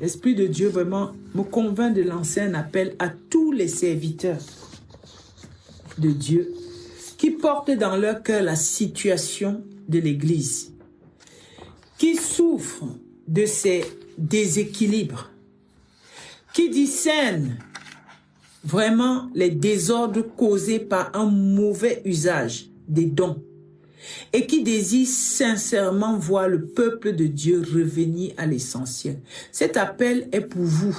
L'Esprit de Dieu vraiment me convainc de lancer un appel à tous les serviteurs de Dieu qui portent dans leur cœur la situation de l'Église, qui souffrent de ces déséquilibres, qui discernent vraiment les désordres causés par un mauvais usage des dons et qui désirent sincèrement voir le peuple de Dieu revenir à l'essentiel. Cet appel est pour vous.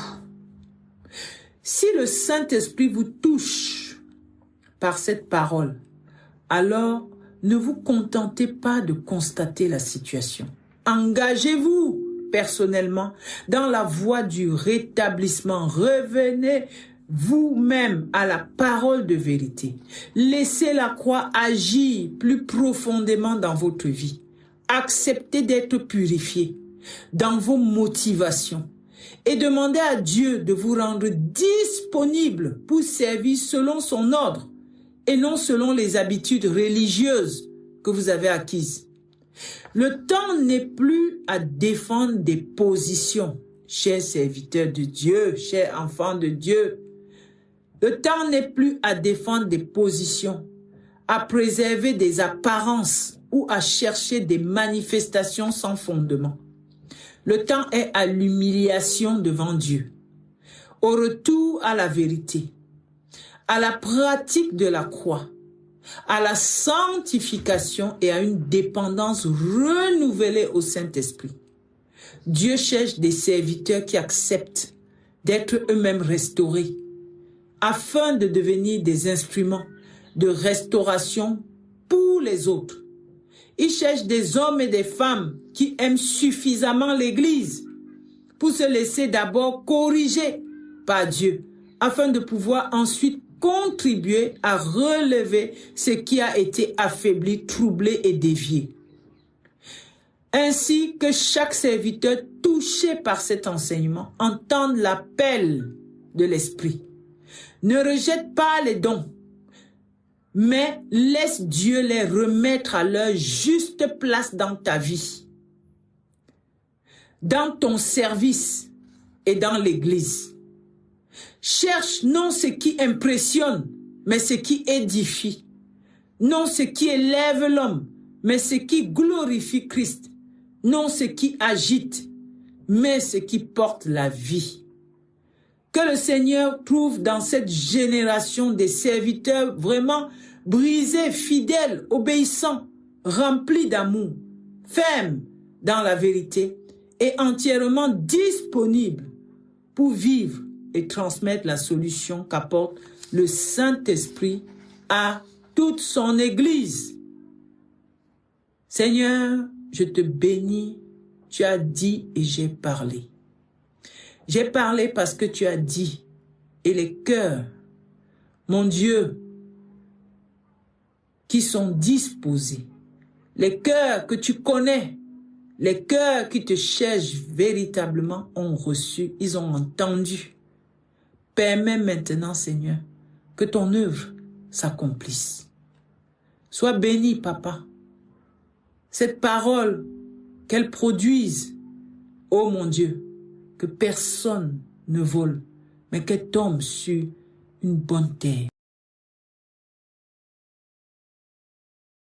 Si le Saint-Esprit vous touche par cette parole, alors ne vous contentez pas de constater la situation. Engagez-vous personnellement dans la voie du rétablissement. Revenez vous-même à la parole de vérité. Laissez la croix agir plus profondément dans votre vie. Acceptez d'être purifié dans vos motivations et demandez à Dieu de vous rendre disponible pour servir selon son ordre et non selon les habitudes religieuses que vous avez acquises. Le temps n'est plus à défendre des positions, chers serviteurs de Dieu, chers enfants de Dieu. Le temps n'est plus à défendre des positions, à préserver des apparences ou à chercher des manifestations sans fondement. Le temps est à l'humiliation devant Dieu, au retour à la vérité, à la pratique de la croix, à la sanctification et à une dépendance renouvelée au Saint-Esprit. Dieu cherche des serviteurs qui acceptent d'être eux-mêmes restaurés, afin de devenir des instruments de restauration pour les autres. Il cherche des hommes et des femmes qui aiment suffisamment l'Église pour se laisser d'abord corriger par Dieu, afin de pouvoir ensuite contribuer à relever ce qui a été affaibli, troublé et dévié. Ainsi que chaque serviteur touché par cet enseignement entende l'appel de l'Esprit. Ne rejette pas les dons, mais laisse Dieu les remettre à leur juste place dans ta vie, dans ton service et dans l'Église. Cherche non ce qui impressionne, mais ce qui édifie. Non ce qui élève l'homme, mais ce qui glorifie Christ. Non ce qui agite, mais ce qui porte la vie. Que le Seigneur trouve dans cette génération des serviteurs vraiment brisés, fidèles, obéissants, remplis d'amour, fermes dans la vérité et entièrement disponibles pour vivre et transmettre la solution qu'apporte le Saint-Esprit à toute son Église. Seigneur, je te bénis, tu as dit et j'ai parlé. J'ai parlé parce que tu as dit, et les cœurs, mon Dieu, qui sont disposés, les cœurs que tu connais, les cœurs qui te cherchent véritablement ont reçu, ils ont entendu. Permets maintenant, Seigneur, que ton œuvre s'accomplisse. Sois béni, Papa. Cette parole, qu'elle produise, ô mon Dieu, que personne ne vole, mais qu'elle tombe sur une bonne terre.